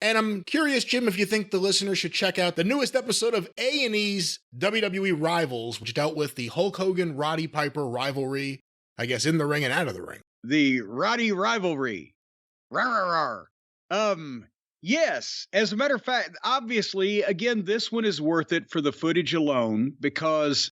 And I'm curious, Jim, if you think the listener should check out the newest episode of A&E's WWE Rivals, which dealt with the Hulk Hogan Roddy Piper rivalry, I guess, in the ring and out of the ring. The Roddy rivalry. Rawr, rawr, rawr. Yes. As a matter of fact, obviously, again, this one is worth it for the footage alone because,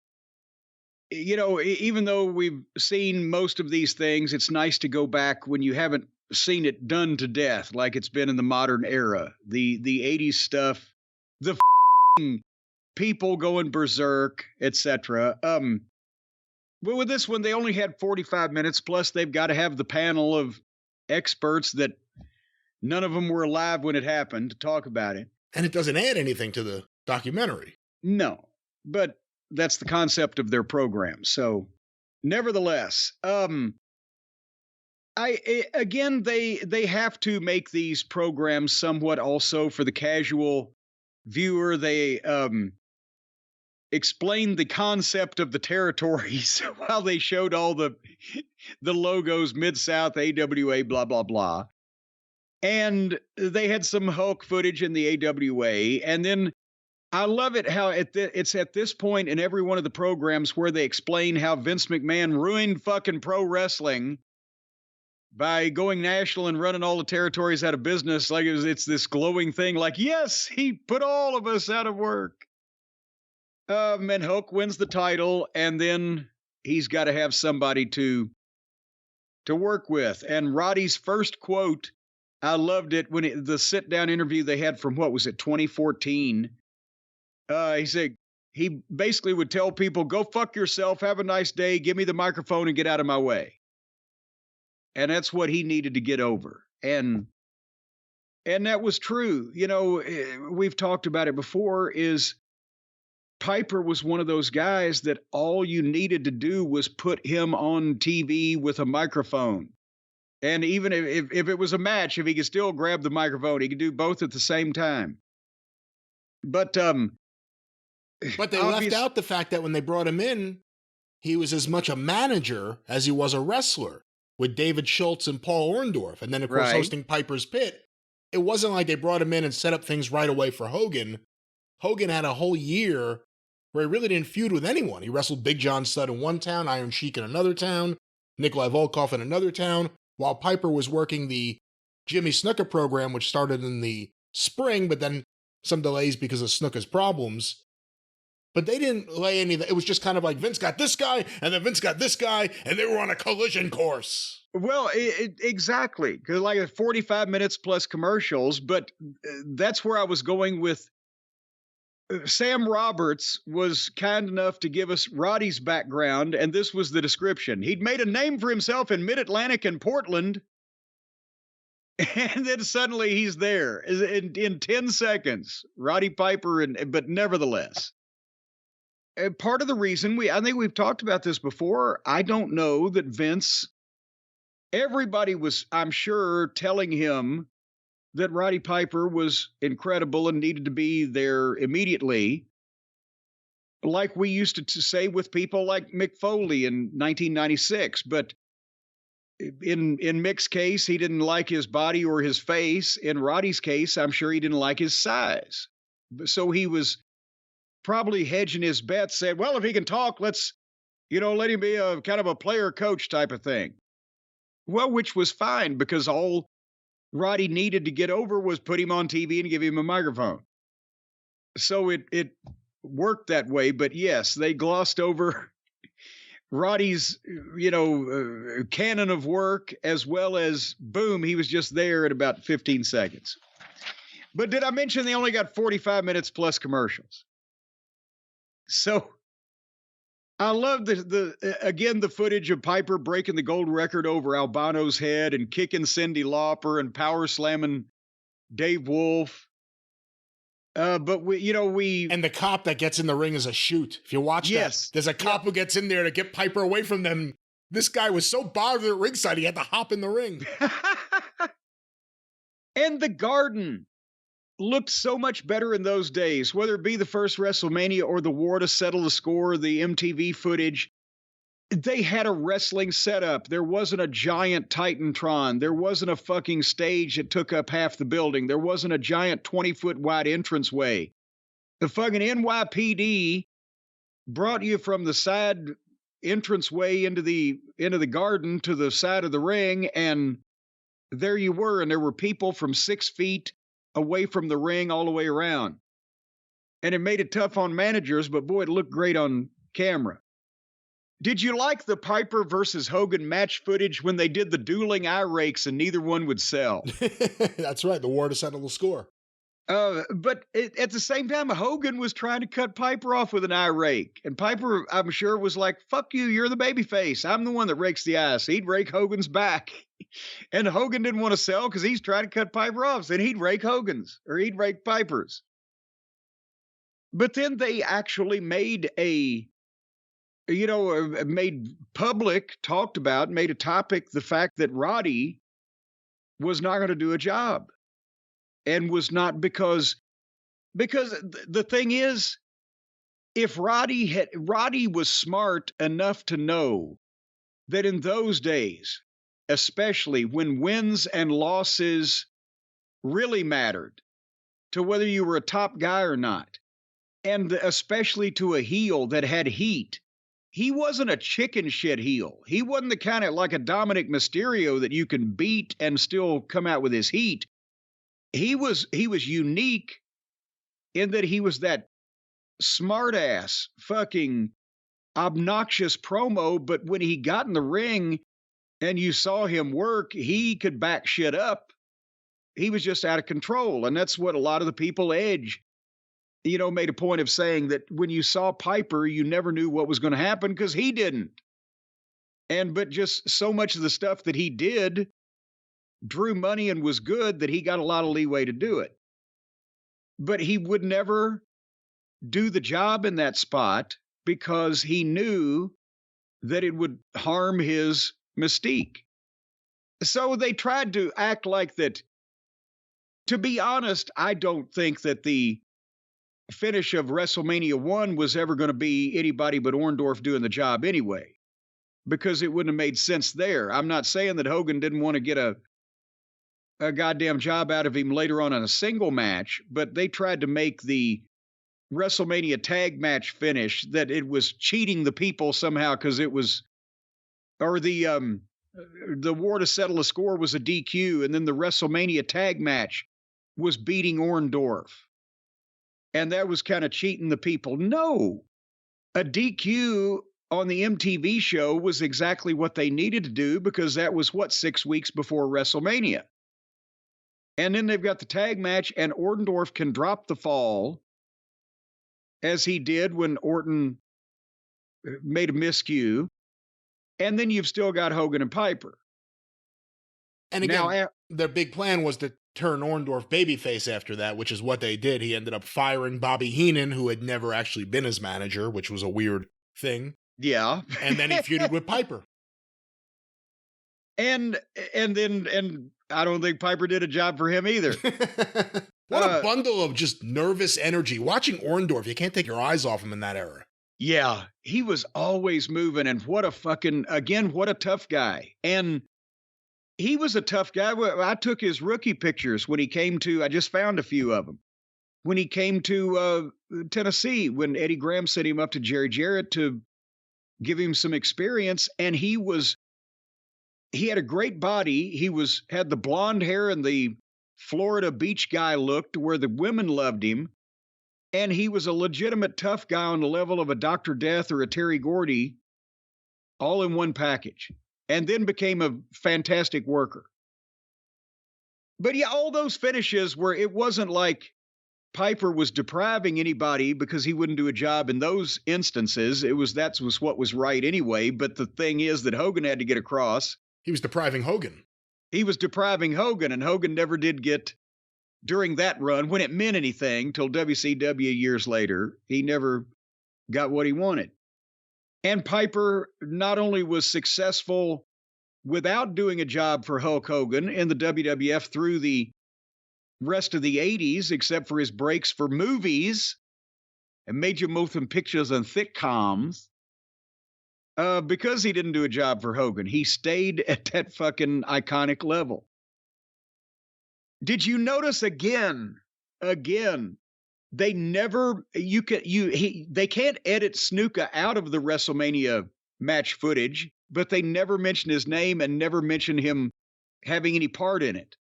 even though we've seen most of these things, it's nice to go back when you haven't seen it done to death like it's been in the modern era. The 80s stuff, the people going berserk, etc. But with this one, they only had 45 minutes, plus they've got to have the panel of experts that none of them were alive when it happened to talk about it. And it doesn't add anything to the documentary. No, but that's the concept of their program. So, nevertheless, they have to make these programs somewhat also for the casual viewer. They explained the concept of the territories while they showed all the logos, Mid-South, AWA, blah, blah, blah. And they had some Hulk footage in the AWA. And then I love it how it's at this point in every one of the programs where they explain how Vince McMahon ruined fucking pro wrestling by going national and running all the territories out of business. Like it's this glowing thing. Like, yes, he put all of us out of work. And Hulk wins the title, and then he's got to have somebody to work with. And Roddy's first quote, I loved it when the sit-down interview they had from, 2014. He said, he basically would tell people, go fuck yourself, have a nice day, give me the microphone and get out of my way. And that's what he needed to get over. And that was true. We've talked about it before, is Piper was one of those guys that all you needed to do was put him on TV with a microphone. And even if it was a match, if he could still grab the microphone, he could do both at the same time. But they left out the fact that when they brought him in, he was as much a manager as he was a wrestler with David Schultz and Paul Orndorff. And then, of course, hosting Piper's Pit. It wasn't like they brought him in and set up things right away for Hogan. Hogan had a whole year where he really didn't feud with anyone. He wrestled Big John Studd in one town, Iron Sheik in another town, Nikolai Volkov in another town, while Piper was working the Jimmy Snuka program, which started in the spring, but then some delays because of Snuka's problems. But they didn't lay any of that. It was just kind of like Vince got this guy, and then Vince got this guy, and they were on a collision course. Well, exactly. Because like 45 minutes plus commercials, but that's where I was going with. Sam Roberts was kind enough to give us Roddy's background, and this was the description. He'd made a name for himself in Mid-Atlantic and Portland, and then suddenly he's there in 10 seconds. Roddy Piper, but nevertheless. Part of the reason, I think we've talked about this before, I don't know that Vince, everybody was, I'm sure, telling him that Roddy Piper was incredible and needed to be there immediately. Like we used to say with people like Mick Foley in 1996. But in Mick's case, he didn't like his body or his face. In Roddy's case, I'm sure he didn't like his size. So he was probably hedging his bets, said, well, if he can talk, let's, let him be a kind of a player coach type of thing. Well, which was fine because all Roddy needed to get over was put him on TV and give him a microphone. So it worked that way. But yes, they glossed over Roddy's, canon of work, as well as, boom, he was just there in about 15 seconds. But did I mention they only got 45 minutes plus commercials? So I love the footage of Piper breaking the gold record over Albano's head and kicking Cyndi Lauper and power slamming Dave Wolf. But we and the cop that gets in the ring is a shoot. If you watch that, there's a cop who gets in there to get Piper away from them. This guy was so bothered at ringside, he had to hop in the ring. And the Garden looked so much better in those days, whether it be the first WrestleMania or the war to settle the score, the MTV footage. They had a wrestling setup. There wasn't a giant Titantron. There wasn't a fucking stage that took up half the building. There wasn't a giant 20-foot wide entranceway. The fucking NYPD brought you from the side entranceway into the garden to the side of the ring, and there you were. And there were people from 6 feet away from the ring all the way around. And it made it tough on managers, but boy, it looked great on camera. Did you like the Piper versus Hogan match footage when they did the dueling eye rakes and neither one would sell? That's right, the war to settle the score. But at the same time, Hogan was trying to cut Piper off with an eye rake. And Piper, I'm sure, was like, fuck you, you're the babyface. I'm the one that rakes the ice. He'd rake Hogan's back. And Hogan didn't want to sell because he's trying to cut Piper off. So he'd rake Hogan's, or he'd rake Piper's. But then they actually made made public, talked about, made a topic, the fact that Roddy was not going to do a job. And was not because the thing is, if Roddy was smart enough to know that in those days, especially when wins and losses really mattered to whether you were a top guy or not, and especially to a heel that had heat, he wasn't a chicken shit heel. He wasn't the kind of like a Dominic Mysterio that you can beat and still come out with his heat. He was unique in that he was that smart-ass, fucking obnoxious promo, but when he got in the ring and you saw him work, he could back shit up. He was just out of control, and that's what a lot of the people Edge, made a point of saying, that when you saw Piper, you never knew what was going to happen because he didn't. But just so much of the stuff that he did drew money and was good that he got a lot of leeway to do it. But he would never do the job in that spot because he knew that it would harm his mystique. So they tried to act like that. To be honest, I don't think that the finish of WrestleMania 1 was ever going to be anybody but Orndorff doing the job anyway, because it wouldn't have made sense there. I'm not saying that Hogan didn't want to get a goddamn job out of him later on in a single match, but they tried to make the WrestleMania tag match finish that it was cheating the people somehow because it was, or the war to settle a score was a DQ, and then the WrestleMania tag match was beating Orndorff. And that was kind of cheating the people. No, a DQ on the MTV show was exactly what they needed to do because that was 6 weeks before WrestleMania. And then they've got the tag match, and Orndorff can drop the fall, as he did when Orton made a miscue. And then you've still got Hogan and Piper. And again, their big plan was to turn Orndorff babyface after that, which is what they did. He ended up firing Bobby Heenan, who had never actually been his manager, which was a weird thing. Yeah. And then he feuded with Piper. And I don't think Piper did a job for him either. What a bundle of just nervous energy. Watching Orndorff, you can't take your eyes off him in that era. Yeah, he was always moving, and what a tough guy. And he was a tough guy. I took his rookie pictures when he came to, I just found a few of them, when he came to Tennessee, when Eddie Graham sent him up to Jerry Jarrett to give him some experience, and he had a great body. He had the blonde hair and the Florida beach guy look to where the women loved him. And he was a legitimate tough guy on the level of a Dr. Death or a Terry Gordy, all in one package, and then became a fantastic worker. But yeah, all those finishes where it wasn't like Piper was depriving anybody because he wouldn't do a job in those instances. That was what was right anyway. But the thing is that Hogan had to get across. He was depriving Hogan. He was depriving Hogan, and Hogan never did get, during that run, when it meant anything, till WCW years later, he never got what he wanted. And Piper not only was successful without doing a job for Hulk Hogan in the WWF through the rest of the 80s, except for his breaks for movies and major motion pictures and sitcoms, Because he didn't do a job for Hogan. He stayed at that fucking iconic level. Did you notice again, they never, they can't edit Snuka out of the WrestleMania match footage, but they never mention his name and never mention him having any part in it.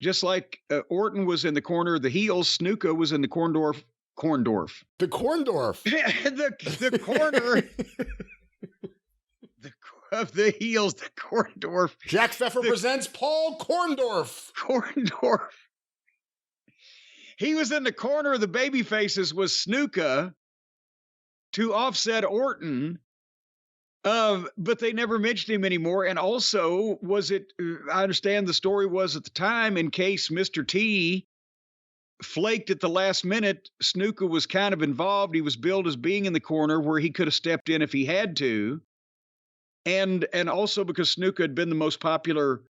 Just like Orton was in the corner of the heels, Snuka was in the Corndorf. The Corndorf. the corner of the heels, the Corndorf. Jack Pfeffer presents Paul Corndorf. Corndorf. He was in the corner of the baby faces with Snuka to offset Orton. But they never mentioned him anymore. And also, I understand the story was at the time, in case Mr. T flaked at the last minute, Snuka was kind of involved. He was billed as being in the corner where he could have stepped in if he had to. And also because Snuka had been the most popular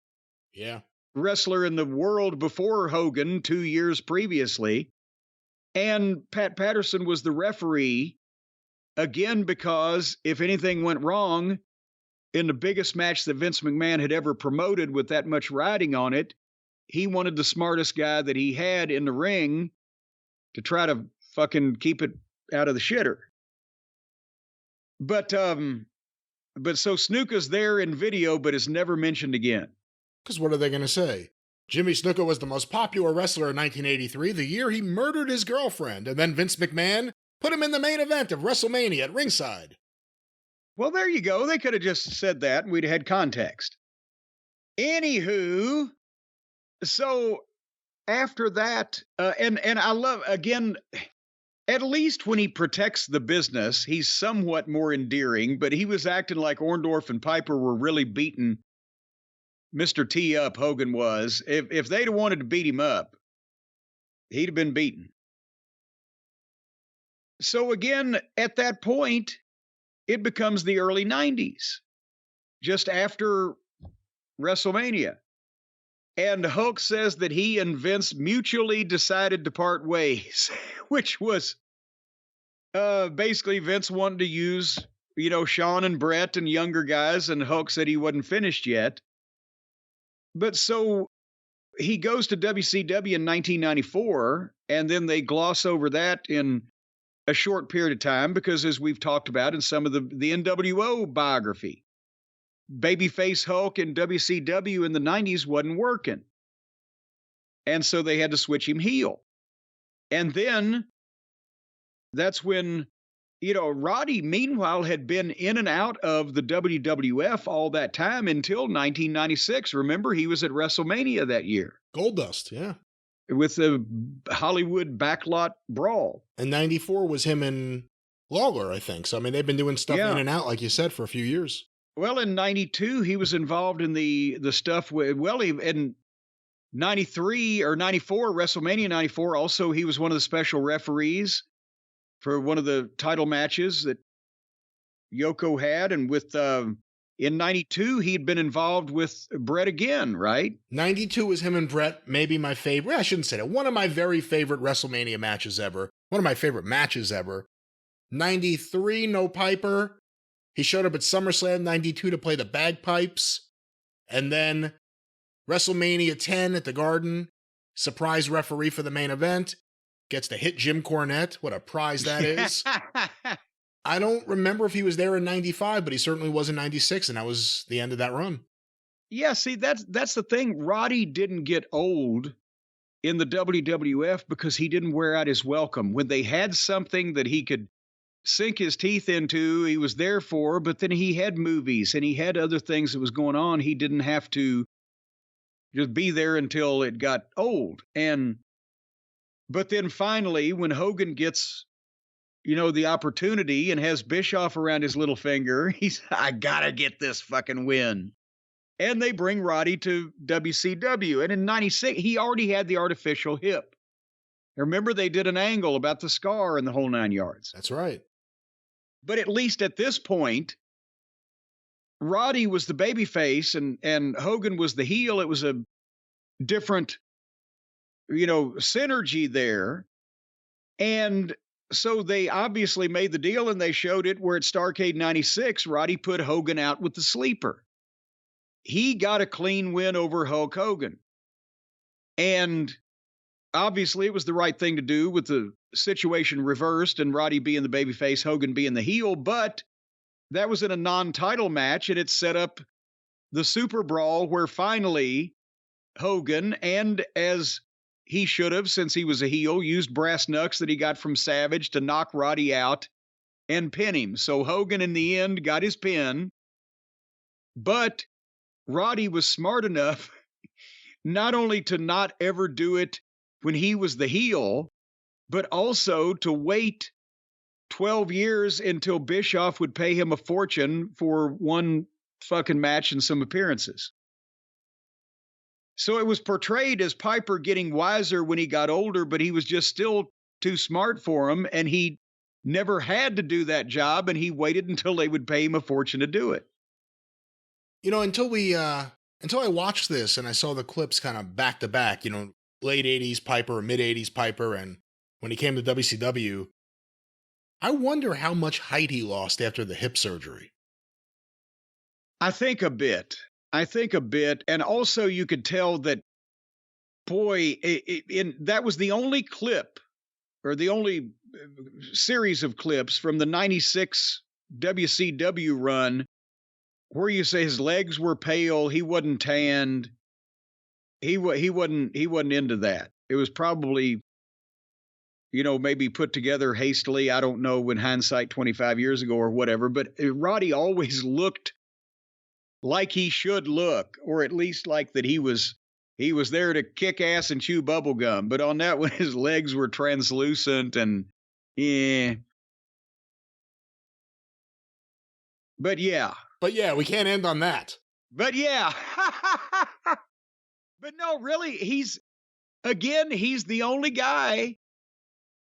wrestler in the world before Hogan 2 years previously. And Pat Patterson was the referee. Again, because if anything went wrong in the biggest match that Vince McMahon had ever promoted with that much riding on it, he wanted the smartest guy that he had in the ring to try to fucking keep it out of the shitter. But so Snuka's there in video, but is never mentioned again. Because what are they going to say? Jimmy Snuka was the most popular wrestler in 1983, the year he murdered his girlfriend, and then Vince McMahon put him in the main event of WrestleMania at ringside. Well, there you go. They could have just said that and we'd have had context. Anywho, so after that, and I love, again, at least when he protects the business, he's somewhat more endearing, but he was acting like Orndorff and Piper were really beating Mr. T up, Hogan was. If they'd have wanted to beat him up, he'd have been beaten. So again, at that point, it becomes the early 90s, just after WrestleMania. And Hulk says that he and Vince mutually decided to part ways, which was basically Vince wanted to use, Shawn and Brett and younger guys, and Hulk said he wasn't finished yet. But so he goes to WCW in 1994, and then they gloss over that in a short period of time because, as we've talked about in some of the NWO biography, babyface Hulk in WCW in the 90s wasn't working. And so they had to switch him heel. And then that's when, Roddy, meanwhile, had been in and out of the WWF all that time until 1996. Remember, he was at WrestleMania that year. Goldust, yeah. With the Hollywood backlot brawl. And 94 was him and Lawler, I think. So, I mean, they've been doing stuff in and out, like you said, for a few years. Well, in 92, he was involved in the stuff with, in 93 or 94, WrestleMania 94, also he was one of the special referees for one of the title matches that Yoko had. And with, in 92, he'd been involved with Brett again, right? 92 was him and Brett, maybe my favorite. I shouldn't say that. One of my very favorite WrestleMania matches ever. One of my favorite matches ever. 93, no Piper. He showed up at SummerSlam 92 to play the bagpipes. And then WrestleMania 10 at the Garden, surprise referee for the main event. Gets to hit Jim Cornette. What a prize that is. I don't remember if he was there in 95, but he certainly was in 96, and that was the end of that run. Yeah, see, that's the thing. Roddy didn't get old in the WWF because he didn't wear out his welcome. When they had something that he could sink his teeth into, he was there for, but then he had movies and he had other things that was going on. He didn't have to just be there until it got old. But then finally, when Hogan gets, the opportunity and has Bischoff around his little finger, I gotta get this fucking win. And they bring Roddy to WCW. And in 96, he already had the artificial hip. Remember, they did an angle about the scar and the whole 9 yards. That's right. But at least at this point, Roddy was the babyface and Hogan was the heel. It was a different, synergy there. And So they obviously made the deal, and they showed it where at Starrcade 96, Roddy put Hogan out with the sleeper. He got a clean win over Hulk Hogan. And obviously it was the right thing to do with the situation reversed and Roddy being the babyface, Hogan being the heel, but that was in a non-title match, and it set up the Super Brawl where finally Hogan, and as he should have since he was a heel, used brass knucks that he got from Savage to knock Roddy out and pin him. So Hogan in the end got his pin, but Roddy was smart enough not only to not ever do it when he was the heel, but also to wait 12 years until Bischoff would pay him a fortune for one fucking match and some appearances. So it was portrayed as Piper getting wiser when he got older, but he was just still too smart for him, and he never had to do that job, and he waited until they would pay him a fortune to do it. You know, until I watched this and I saw the clips kind of back to back, you know, late 80s Piper, mid 80s Piper, and when he came to WCW, I wonder how much height he lost after the hip surgery. I think a bit. And also you could tell that, boy, that was the only clip or the only series of clips from the 96 WCW run where you say his legs were pale, he wasn't tanned. He wasn't into that. It was probably, you know, maybe put together hastily. I don't know, in hindsight 25 years ago or whatever, but Roddy always looked like he should look, or at least like that he was there to kick ass and chew bubble gum. But on that one, his legs were translucent and yeah. But yeah, we can't end on that. But yeah. But no, really, he's the only guy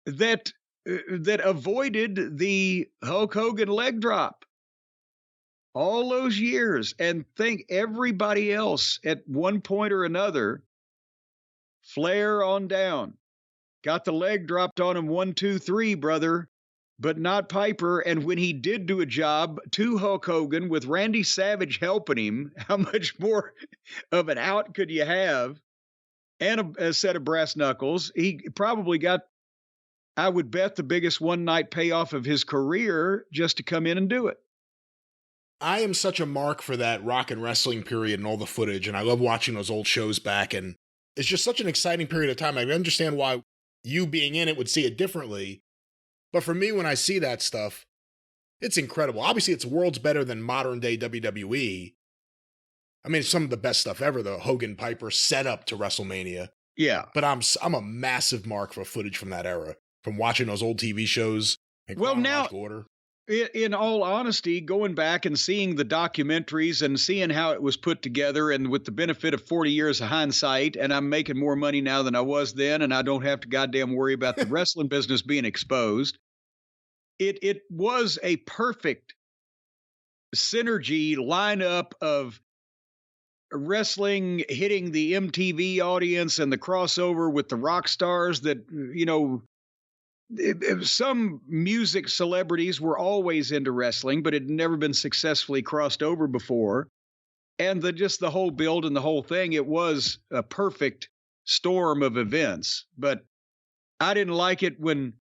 that avoided the Hulk Hogan leg drop all those years, and think everybody else at one point or another, Flair on down, got the leg dropped on him 1, 2, 3, brother, but not Piper. And when he did do a job to Hulk Hogan with Randy Savage helping him, how much more of an out could you have? And a set of brass knuckles. He probably got, I would bet, the biggest one-night payoff of his career just to come in and do it. I am such a mark for that rock and wrestling period and all the footage, and I love watching those old shows back, and it's just such an exciting period of time. I understand why you being in it would see it differently, but for me, when I see that stuff, it's incredible. Obviously, it's worlds better than modern-day WWE. I mean, it's some of the best stuff ever, the Hogan-Piper setup to WrestleMania. Yeah. But I'm a massive mark for footage from that era, from watching those old TV shows in chronological order. In all honesty, going back and seeing the documentaries and seeing how it was put together, and with the benefit of 40 years of hindsight, and I'm making more money now than I was then, and I don't have to goddamn worry about the wrestling business being exposed. It was a perfect synergy lineup of wrestling hitting the MTV audience and the crossover with the rock stars that, you know, some music celebrities were always into wrestling, but it had never been successfully crossed over before. And just the whole build and the whole thing, it was a perfect storm of events. But I didn't like it when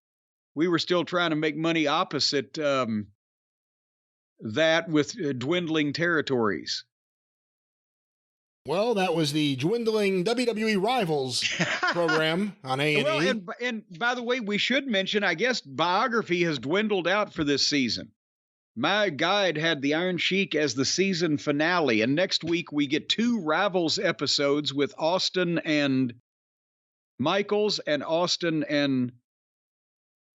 we were still trying to make money opposite that with dwindling territories. Well, that was the dwindling WWE Rivals program on A&E. Well, and by the way, we should mention, I guess Biography has dwindled out for this season. My guide had the Iron Sheik as the season finale, and next week we get 2 Rivals episodes with Austin and Michaels, and Austin and,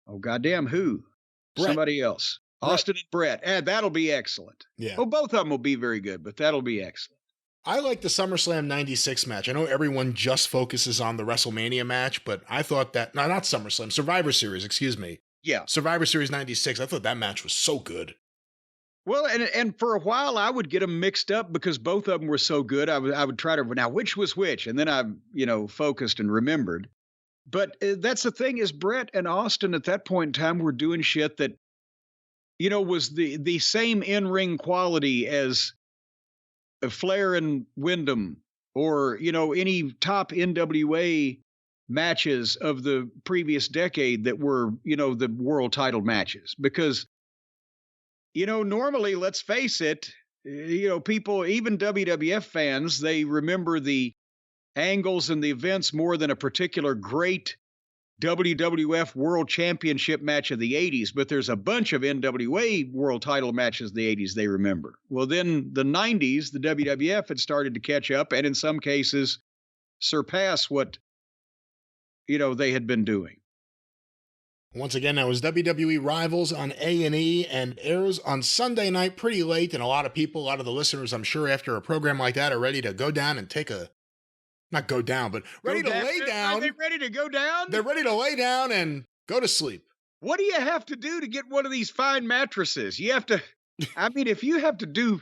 oh goddamn, who? Brett. Somebody else. Brett. Austin and Brett. That'll be excellent. Yeah. Well, both of them will be very good, but that'll be excellent. I like the SummerSlam 96 match. I know everyone just focuses on the WrestleMania match, but I thought that, no, not SummerSlam, Survivor Series, excuse me. Yeah. Survivor Series 96, I thought that match was so good. Well, and for a while I would get them mixed up because both of them were so good. I would try to, now which was which? And then I, focused and remembered. But that's the thing is Brett and Austin at that point in time were doing shit that, was the same in-ring quality as Flair and Wyndham or, any top NWA matches of the previous decade that were, the world title matches. Because, normally, let's face it, people, even WWF fans, they remember the angles and the events more than a particular great WWF World Championship match of the 80s, but there's a bunch of NWA World Title matches of the 80s they remember. Well, then the 90s, the WWF had started to catch up and in some cases surpass what, they had been doing. Once again, that was WWE Rivals on A&E and airs on Sunday night pretty late, and a lot of the listeners, I'm sure, after a program like that are ready to go down and take a not go down, but ready to lay down. Are they ready to go down? They're ready to lay down and go to sleep. What do you have to do to get one of these fine mattresses? You have to, if you have to do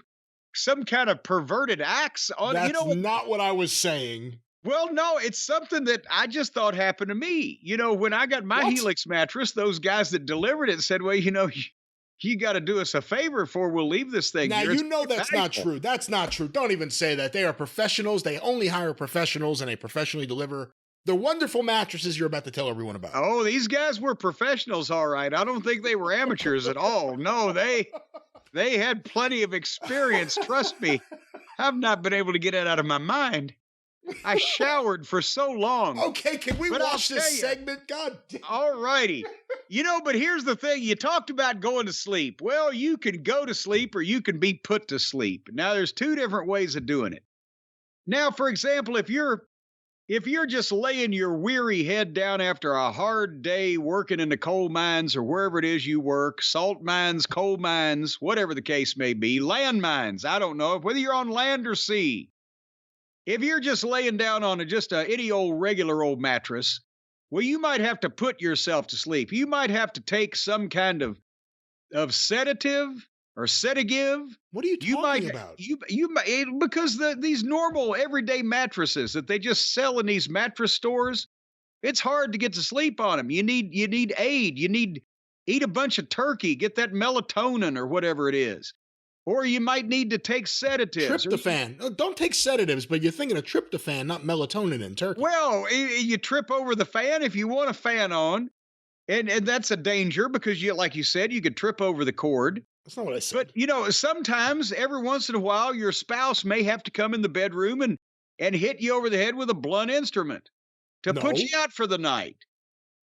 some kind of perverted acts on, That's not what I was saying. Well, no, it's something that I just thought happened to me. When I got my Helix mattress, those guys that delivered it said, well, you got to do us a favor before we'll leave this thing. Now, that's not true. That's not true. Don't even say that. They are professionals. They only hire professionals and they professionally deliver the wonderful mattresses you're about to tell everyone about. Oh, these guys were professionals, all right. I don't think they were amateurs at all. No, they had plenty of experience. Trust me. I've not been able to get it out of my mind. I showered for so long. Okay, can we watch this segment? God damn. All righty. But here's the thing. You talked about going to sleep. Well, you can go to sleep or you can be put to sleep. Now, there's two different ways of doing it. Now, for example, if you're just laying your weary head down after a hard day working in the coal mines or wherever it is you work, salt mines, coal mines, whatever the case may be, land mines, I don't know, whether you're on land or sea. If you're just laying down on any old regular old mattress, well, you might have to put yourself to sleep. You might have to take some kind of sedative or sedative. What are you talking about? Because these normal everyday mattresses that they just sell in these mattress stores, it's hard to get to sleep on them. You need aid. You need eat a bunch of turkey, get that melatonin or whatever it is. Or you might need to take sedatives. Tryptophan. Don't take sedatives, but you're thinking of tryptophan, not melatonin in turkey. Well, you trip over the fan if you want a fan on. And that's a danger because, like you said, you could trip over the cord. That's not what I said. But, sometimes, every once in a while, your spouse may have to come in the bedroom and hit you over the head with a blunt instrument to put you out for the night.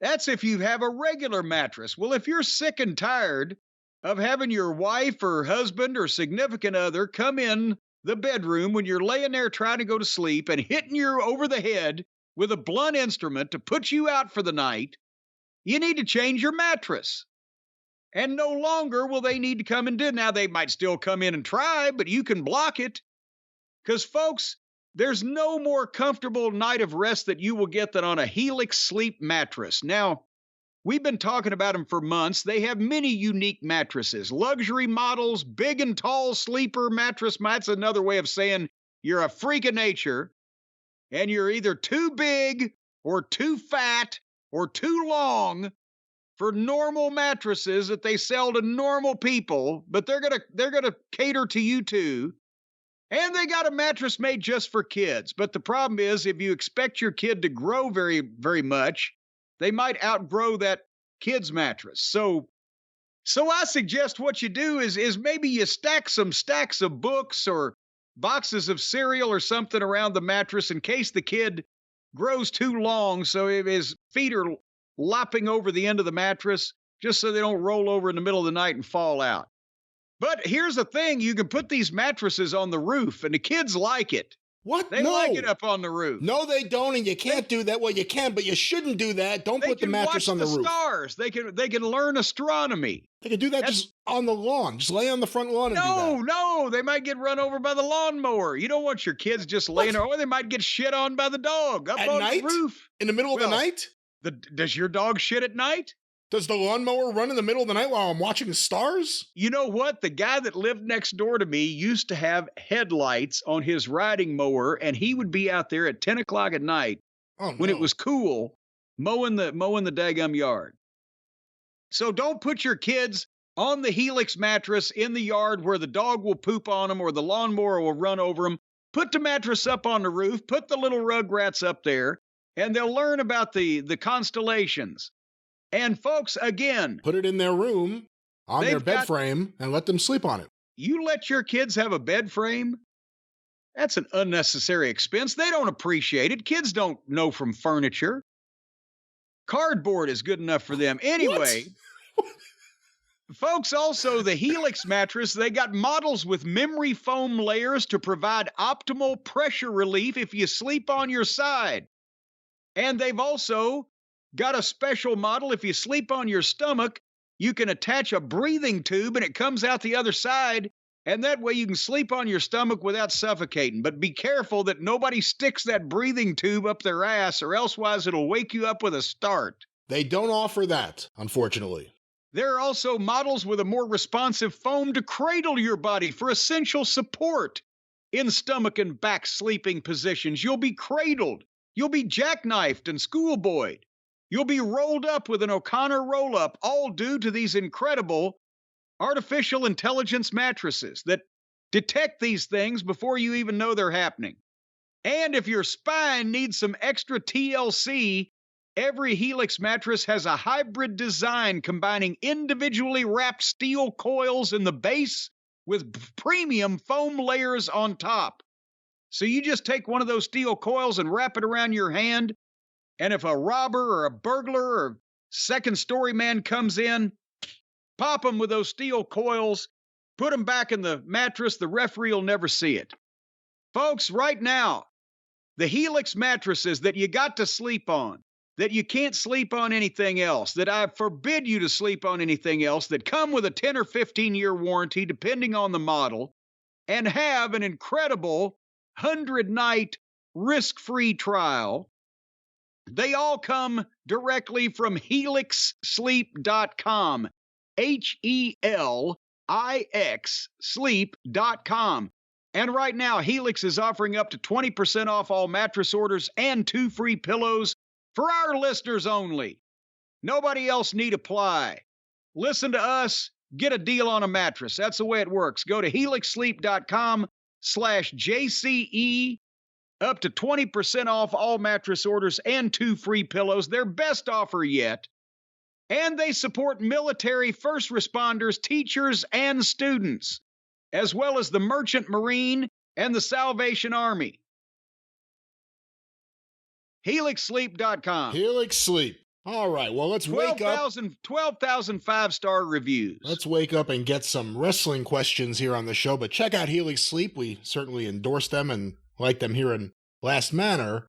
That's if you have a regular mattress. Well, if you're sick and tired of having your wife or husband or significant other come in the bedroom when you're laying there trying to go to sleep and hitting you over the head with a blunt instrument to put you out for the night, you need to change your mattress. And no longer will they need to come and do it. Now, they might still come in and try, but you can block it. Because, folks, there's no more comfortable night of rest that you will get than on a Helix sleep mattress. Now, we've been talking about them for months. They have many unique mattresses, luxury models, big and tall sleeper mattress. That's another way of saying you're a freak of nature and you're either too big or too fat or too long for normal mattresses that they sell to normal people, but they're gonna cater to you too. And they got a mattress made just for kids. But the problem is, if you expect your kid to grow very, very much, they might outgrow that kid's mattress. So I suggest what you do is maybe you stack some stacks of books or boxes of cereal or something around the mattress in case the kid grows too long, so if his feet are lopping over the end of the mattress, just so they don't roll over in the middle of the night and fall out. But here's the thing, you can put these mattresses on the roof, and the kids like it. What? They like it up on the roof. No, they don't, and you can't do that. Well, you can, but you shouldn't do that. Don't put the mattress on the roof. They can watch the stars. They can learn astronomy. They can do that just on the lawn. Just lay on the front lawn and do that. No, they might get run over by the lawnmower. You don't want your kids just laying there. Or they might get shit on by the dog up on the roof. In the middle of the night? Does your dog shit at night? Does the lawnmower run in the middle of the night while I'm watching the stars? You know what? The guy that lived next door to me used to have headlights on his riding mower, and he would be out there at 10 o'clock at night when it was cool, mowing the daggum yard. So don't put your kids on the Helix mattress in the yard where the dog will poop on them or the lawnmower will run over them. Put the mattress up on the roof, put the little rugrats up there, and they'll learn about the constellations. And folks, again, put it in their room on their bed frame and let them sleep on it. You let your kids have a bed frame? That's an unnecessary expense. They don't appreciate it. Kids don't know from furniture. Cardboard is good enough for them. Anyway, folks, also the Helix mattress, they got models with memory foam layers to provide optimal pressure relief if you sleep on your side. And they've also got a special model. If you sleep on your stomach, you can attach a breathing tube and it comes out the other side. And that way you can sleep on your stomach without suffocating. But be careful that nobody sticks that breathing tube up their ass, or elsewise it'll wake you up with a start. They don't offer that, unfortunately. There are also models with a more responsive foam to cradle your body for essential support. In stomach and back sleeping positions, you'll be cradled. You'll be jackknifed and schoolboyed. You'll be rolled up with an O'Connor roll-up, all due to these incredible artificial intelligence mattresses that detect these things before you even know they're happening. And if your spine needs some extra TLC, every Helix mattress has a hybrid design combining individually wrapped steel coils in the base with premium foam layers on top. So you just take one of those steel coils and wrap it around your hand, and if a robber or a burglar or second-story man comes in, pop them with those steel coils, put them back in the mattress, the referee will never see it. Folks, right now, the Helix mattresses that you got to sleep on, that you can't sleep on anything else, that I forbid you to sleep on anything else, that come with a 10 or 15-year warranty, depending on the model, and have an incredible 100-night risk-free trial, they all come directly from HelixSleep.com. HELIX sleep.com. And right now, Helix is offering up to 20% off all mattress orders and 2 free pillows for our listeners only. Nobody else need apply. Listen to us, get a deal on a mattress. That's the way it works. Go to HelixSleep.com/JCE, up to 20% off all mattress orders and 2 free pillows. Their best offer yet. And they support military, first responders, teachers, and students, as well as the Merchant Marine and the Salvation Army. HelixSleep.com. Helix Sleep. All right, well, let's wake up. 12,000 five-star reviews. Let's wake up and get some wrestling questions here on the show. But check out Helix Sleep. We certainly endorse them and like them here in Last Manor.